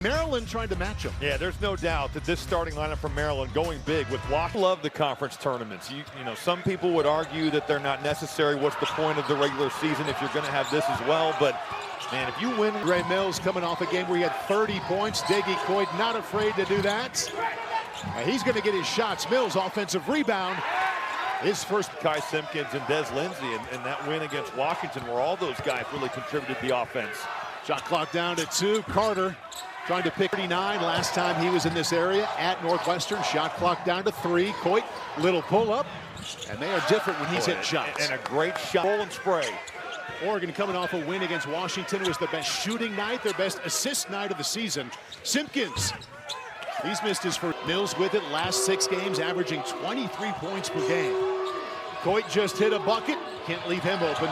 Maryland trying to match them. Yeah, there's no doubt that this starting lineup from Maryland going big with Washington. Love the conference tournaments. You know, some people would argue that they're not necessary. What's the point of the regular season if you're going to have this as well? But man, if you win. Ray Mills coming off a game where he had 30 points. Diggy Coit not afraid to do that. He's going to get his shots. Mills offensive rebound. His first. Kai Simpkins and Des Lindsey and that win against Washington, where all those guys really contributed to the offense. Shot clock down to 2. Carter trying to pick 39 last time he was in this area at Northwestern. Shot clock down to 3. Coit, little pull up, and they are different when he's hitting shots. And a great shot. Roll and spray. Oregon coming off a win against Washington. It was the best shooting night, their best assist night of the season. Simpkins, he's missed his first. Mills with it, last 6 games, averaging 23 points per game. Coit just hit a bucket. Can't leave him open.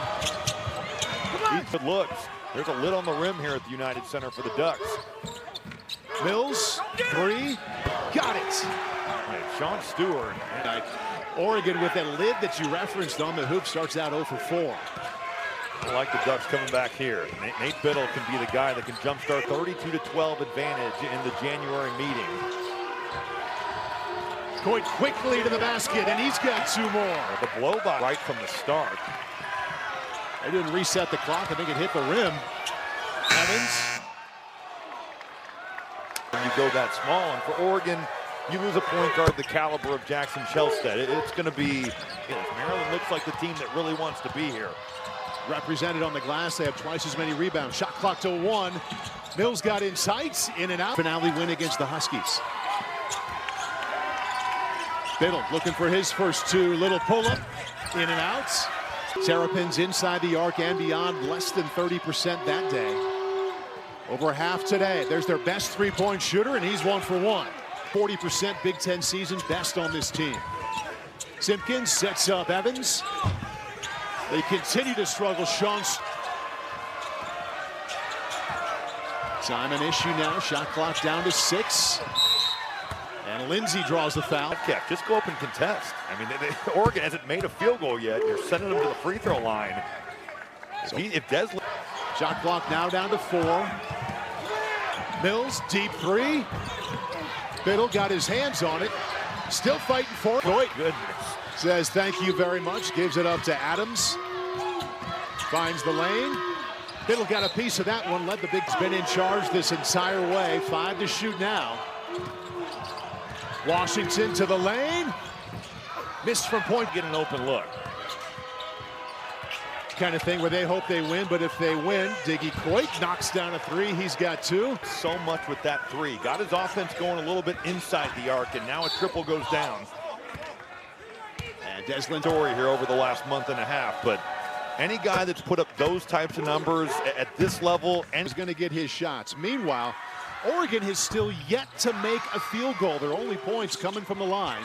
Good looks. There's a lid on the rim here at the United Center for the Ducks. Mills, 3, got it. Right, Sean Stewart. Oregon with that lid that you referenced on the hoop starts out 0 for 4. I like the Ducks coming back here. Nate Biddle can be the guy that can jumpstart 32-12 advantage in the January meeting. Coit quickly to the basket, and he's got 2 more. The blow by right from the start. They didn't reset the clock. I think it hit the rim. Evans. When you go that small, and for Oregon, you lose a point guard the caliber of Jackson Shelstead. It's going to be, Maryland looks like the team that really wants to be here. Represented on the glass, they have twice as many rebounds. Shot clock to 1. Mills got in sights, in and out. Finale win against the Huskies. Biddle looking for his first 2. Little pull-up, in and out. Terrapins inside the arc and beyond, less than 30% that day. Over half today. There's their best 3-point shooter, and he's 1 for 1. 40% Big Ten season's best on this team. Simpkins sets up Evans. They continue to struggle. Simon issue now. Shot clock down to 6. And Lindsey draws the foul. Just go up and contest. I mean, Oregon hasn't made a field goal yet. You're sending them to the free throw line. If Des. Shot clock now down to 4. Mills, deep 3. Biddle got his hands on it. Still fighting for it. Oh, goodness. Says thank you very much. Gives it up to Adams. Finds the lane. Biddle got a piece of that one. Led the Big's been in charge this entire way. 5 to shoot now. Washington to the lane. Missed from point. Get an open look. Kind of thing where they hope they win, but if they win, Diggy Coit knocks down a 3. He's got 2. So much with that 3. Got his offense going a little bit inside the arc, and now a triple goes down. And Deslin story here over the last month and a half, but any guy that's put up those types of numbers at this level and is going to get his shots. Meanwhile, Oregon has still yet to make a field goal. Their only points coming from the line.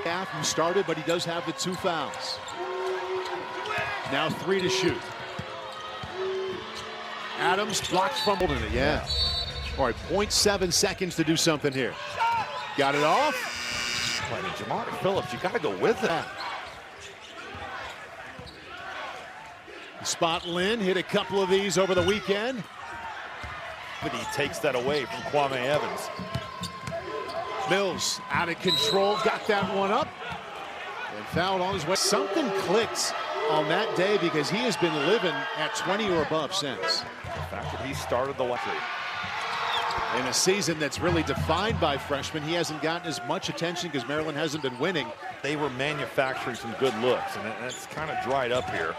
Half started, but he does have the 2 fouls. Now 3 to shoot. Adams blocks from holding it. Yeah. All right, 0.7 seconds to do something here. Got it off. I mean, Jamar Phillips, you got to go with it. Spot Lynn hit a couple of these over the weekend. But he takes that away from Kwame Evans. Mills out of control, got that one up. And fouled on his way. Something clicked on that day because he has been living at 20 or above since. The fact that he started the lottery. In a season that's really defined by freshmen, he hasn't gotten as much attention because Maryland hasn't been winning. They were manufacturing some good looks, and that's kind of dried up here.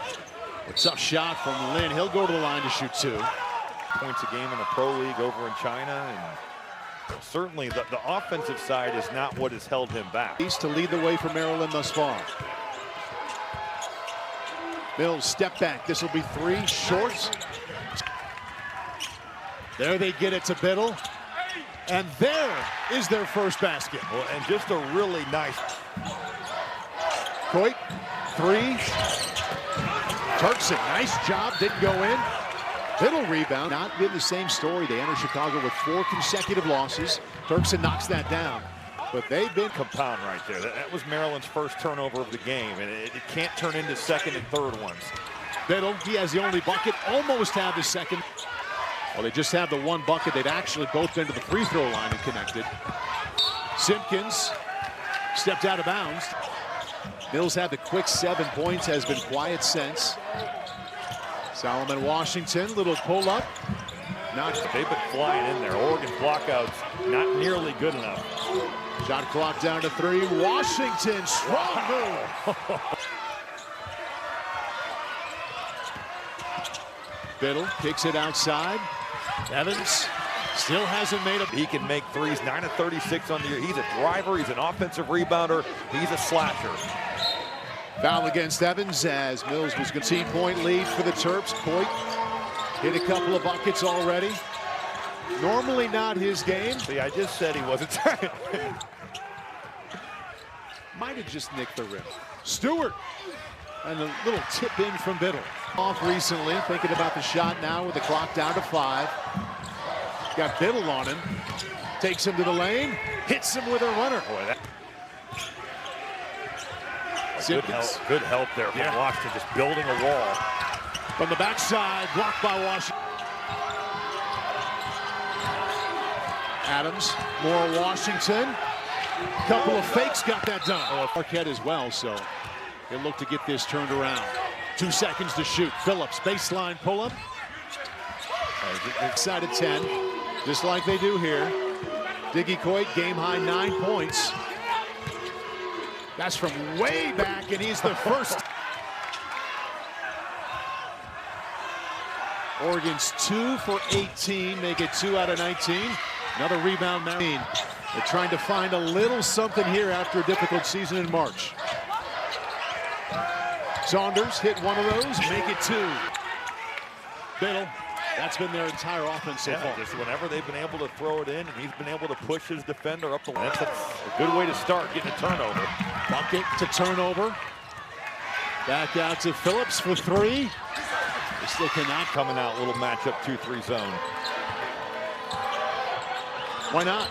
A tough shot from Lynn. He'll go to the line to shoot 2. Points a game in the pro league over in China, and certainly the offensive side is not what has held him back. He's to lead the way for Maryland thus far. Mills step back. This will be 3 short. There they get it to Biddle. And there is their first basket. Well, and just a really nice. Coit, 3. Turkson, nice job, didn't go in. Biddle rebound, not been the same story. They enter Chicago with 4 consecutive losses. Turkson knocks that down. But they've been compound right there. That was Maryland's first turnover of the game, and it can't turn into second and third ones. Biddle, he has the only bucket, almost had the second. Well, they just have the one bucket. They've actually both been to the free throw line and connected. Simpkins stepped out of bounds. Mills had the quick 7 points, has been quiet since. Solomon Washington, little pull-up. They've been flying in there. Oregon blockouts not nearly good enough. Shot clock down to 3. Washington, strong move. Biddle kicks it outside. Evans still hasn't made a... He can make threes. 9 of 36 on the year. He's a driver. He's an offensive rebounder. He's a slasher. Foul against Evans as Mills was going to 10-point lead for the Terps. Coit hit a couple of buckets already. Normally not his game. See, I just said he wasn't. Might have just nicked the rim. Stewart. And a little tip in from Biddle. Off recently, thinking about the shot now with the clock down to 5. Got Biddle on him. Takes him to the lane. Hits him with a runner. Boy, that... Good help there from Washington, just building a wall. From the backside, blocked by Washington. Adams, more Washington. Couple of fakes got that done. Marquette as well, so they look to get this turned around. 2 seconds to shoot. Phillips, baseline pull-up. Side of 10, just like they do here. Diggy Coit, game-high 9 points. That's from way back, and he's the first. Oregon's 2 for 18, make it 2 out of 19. Another rebound, Marine. They're trying to find a little something here after a difficult season in March. Saunders hit one of those, make it 2. Biddle, that's been their entire offense so far. Just whenever they've been able to throw it in, and he's been able to push his defender up the line. That's a good way to start, getting a turnover. Bucket to turnover. Back out to Phillips for 3. They still cannot. Coming out, little matchup 2-3 zone. Why not?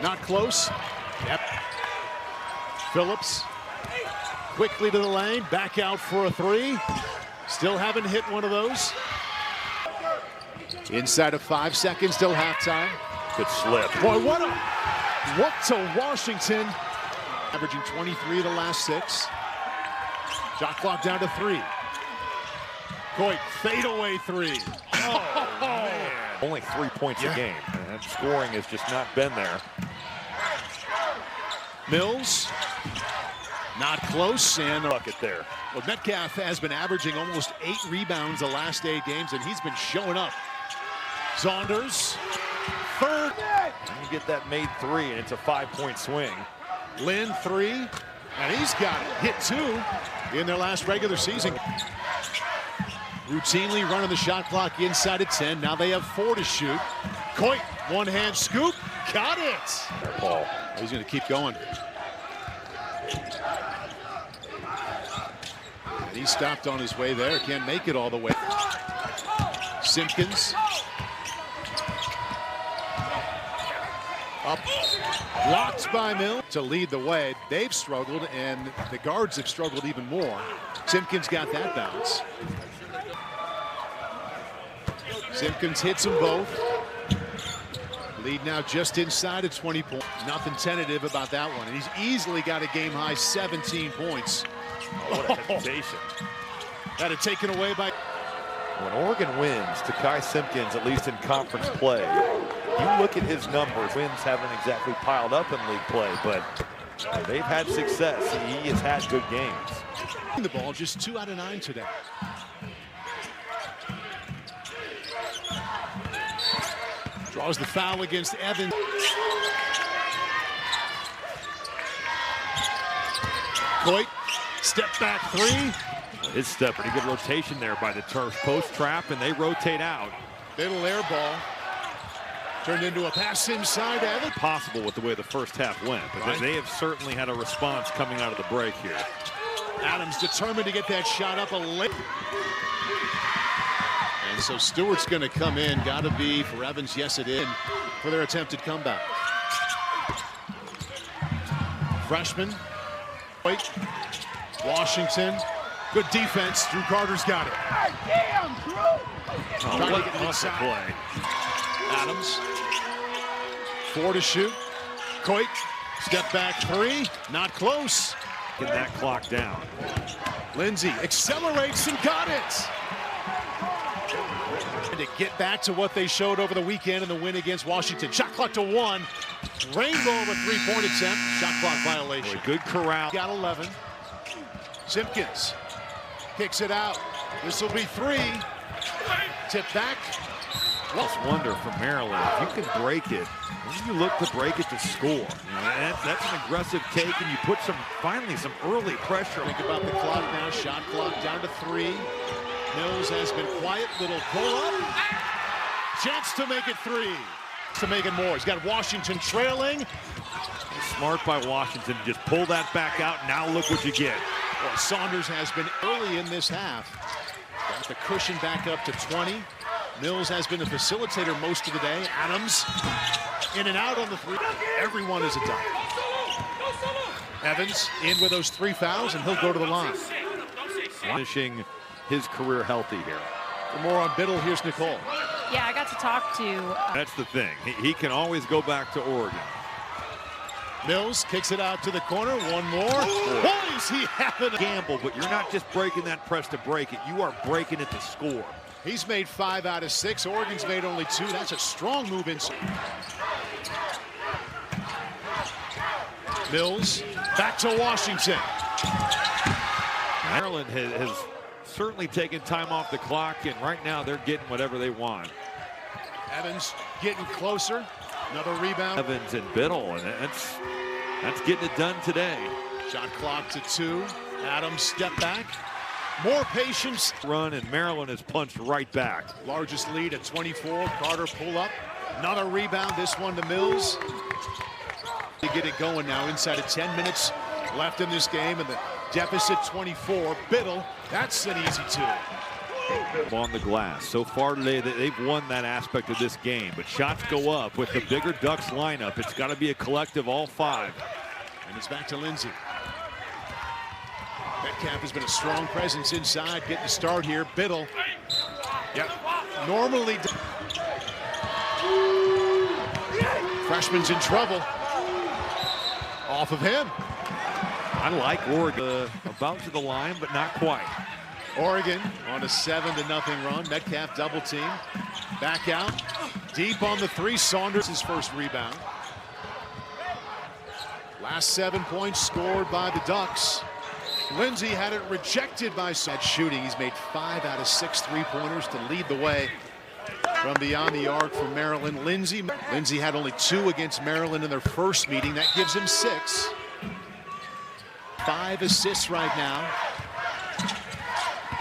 Not close. Yep. Phillips quickly to the lane, back out for a 3. Still haven't hit one of those. Inside of 5 seconds till halftime. Good slip. Boy, what to Washington. Averaging 23 the last 6. Shot clock down to 3. Coit, fadeaway 3. Oh, man. Only 3 points a game. And that scoring has just not been there. Mills, not close, and a bucket there. Well, Metcalf has been averaging almost 8 rebounds the last 8 games, and he's been showing up. Saunders, third. And you get that made 3, and it's a 5-point swing. Lynn, 3, and he's got it. Hit 2 in their last regular season. Routinely running the shot clock inside of 10. Now they have 4 to shoot. Coit, one-hand scoop, got it. Ball. He's going to keep going. And he stopped on his way there. Can't make it all the way. Simpkins. Up. Blocked by Mill to lead the way. They've struggled, and the guards have struggled even more. Simpkins got that bounce. Simpkins hits them both. Lead now just inside of 20 points. Nothing tentative about that one. And he's easily got a game-high 17 points. Oh, what a hesitation. Had it taken away by... When Oregon wins, Takai Simpkins, at least in conference play, you look at his numbers. Wins haven't exactly piled up in league play, but they've had success. He has had good games. The ball just 2 out of 9 today. Draws the foul against Evans. Coit, step back 3. His step, pretty good rotation there by the Terps. Post trap, and they rotate out. Middle air ball. Turned into a pass inside Evans. Possible with the way the first half went, but they have certainly had a response coming out of the break here. Adams determined to get that shot up a late. And so Stewart's going to come in. Got to be for Evans. Yes, it is. For their attempted comeback. Freshman. Wait. Washington. Good defense. Drew Carter's got it. Damn, Drew! Trying to get it inside. Play. Adams. 4 to shoot. Coit. Step back 3. Not close. Get that clock down. Lindsay accelerates and got it. And to get back to what they showed over the weekend in the win against Washington. Shot clock to 1. Rainbow of a 3-point attempt. Shot clock violation. Boy, good corral. Got 11. Simpkins kicks it out. This will be 3. Tip back. Just wonder for Maryland, if you can break it, when you look to break it to score, you know, that's an aggressive take, and you put finally some early pressure. Think about the clock now. Shot clock down to 3. Mills has been quiet. Little pull up. Chance to make it 3. To make it more. He's got Washington trailing. Smart by Washington. Just pull that back out. Now look what you get. Well, Saunders has been early in this half. Got the cushion back up to 20. Mills has been the facilitator most of the day. Adams in and out on the 3. Everyone is a dunk. Evans in with those 3 fouls, and he'll go to the line. Finishing his career healthy here. For more on Biddle, here's Nicole. Yeah, I got to talk to... That's the thing. He can always go back to Oregon. Mills kicks it out to the corner. One more. Boy, is he having a gamble, but you're not just breaking that press to break it. You are breaking it to score. He's made 5 out of 6. Oregon's made only 2. That's a strong move inside. Mills back to Washington. Maryland has certainly taken time off the clock, and right now they're getting whatever they want. Evans getting closer. Another rebound. Evans and Biddle, and that's getting it done today. Shot clock to 2. Adams step back. More patience. Run, and Maryland has punched right back. Largest lead at 24. Carter pull up. Another rebound. This one to Mills. To get it going now inside of 10 minutes left in this game, and the deficit 24. Biddle, that's an easy 2. On the glass. So far today, they've won that aspect of this game, but shots go up with the bigger Ducks lineup. It's got to be a collective all 5. And it's back to Lindsay. Metcalf has been a strong presence inside, getting the start here. Biddle. Yep. Normally. Freshman's in trouble. Off of him. I like Oregon. About to the line, but not quite. Oregon on a 7-0 run. Metcalf double team. Back out. Deep on the 3. Saunders his first rebound. Last 7 points scored by the Ducks. Lindsay had it rejected by that shooting. He's made 5 out of 6 3-pointers to lead the way from beyond the arc for Maryland. Lindsay had only 2 against Maryland in their first meeting. That gives him 6. 5 assists right now.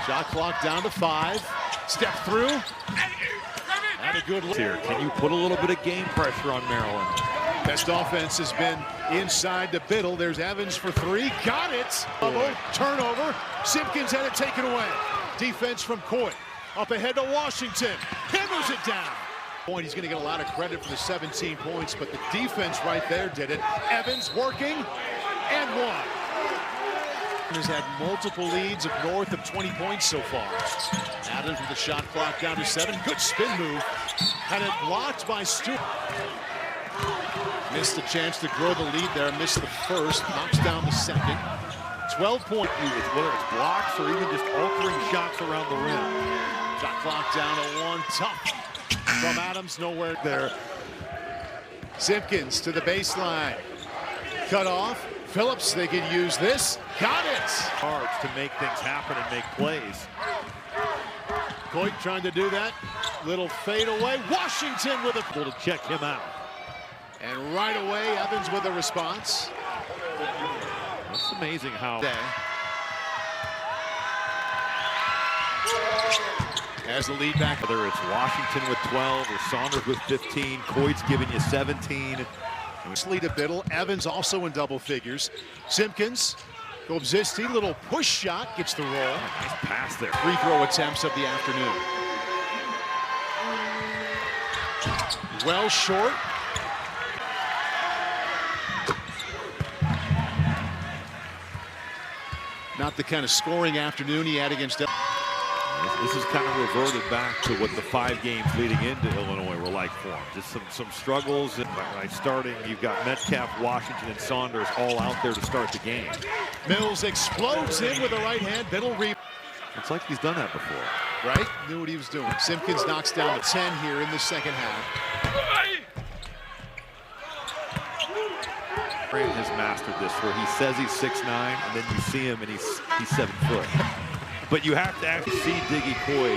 Shot clock down to 5. Step through. Had a good look here. Can you put a little bit of game pressure on Maryland? Best offense has been inside to Biddle. There's Evans for 3. Got it. Turnover. Simpkins had it taken away. Defense from Coit. Up ahead to Washington. Hammers it down. He's going to get a lot of credit for the 17 points, but the defense right there did it. Evans working and 1. Has had multiple leads of north of 20 points so far. Adams with the shot clock down to 7. Good spin move. Had it blocked by Stewart. Missed a chance to grow the lead there. Missed the first. Knocks down the second. 12-point lead, whether it's blocks or even just altering shots around the rim. Shot clock down to 1. Tough from Adams. Nowhere there. Simpkins to the baseline. Cut off. Phillips, they could use this. Got it. Cards to make things happen and make plays. Coit trying to do that. Little fade away. Washington with a to check him out. And right away, Evans with a response. That's amazing how. As the lead back. Whether it's Washington with 12 or Saunders with 15, Coit's giving you 17. Lead to Biddle. Evans also in double figures. Simpkins. Gobzisti, little push shot, gets the roll. Nice pass there. Free throw attempts of the afternoon. Well short. Not the kind of scoring afternoon he had against. This is kind of reverted back to what the 5 games leading into Illinois were like for him. Just some struggles. And by starting, you've got Metcalf, Washington, and Saunders all out there to start the game. Mills explodes in with the right hand. Middle rebound. It's like he's done that before. Right? Knew what he was doing. Simpkins knocks down the 10 here in the second half. Grant has mastered this, where he says he's 6'9", and then you see him and he's 7 foot. But you have to actually see Diggy Coy.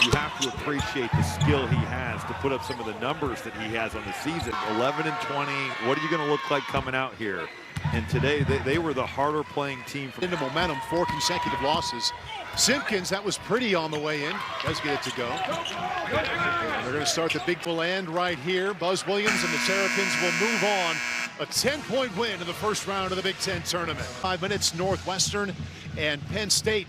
You have to appreciate the skill he has to put up some of the numbers that he has on the season. 11 and 20. What are you going to look like coming out here? And today they were the harder playing team. Into momentum, 4 consecutive losses. Simpkins, that was pretty on the way in. Does get it to go. And they're going to start the big end right here. Buzz Williams and the Terrapins will move on. A 10-point win in the first round of the Big Ten tournament. 5 minutes, Northwestern and Penn State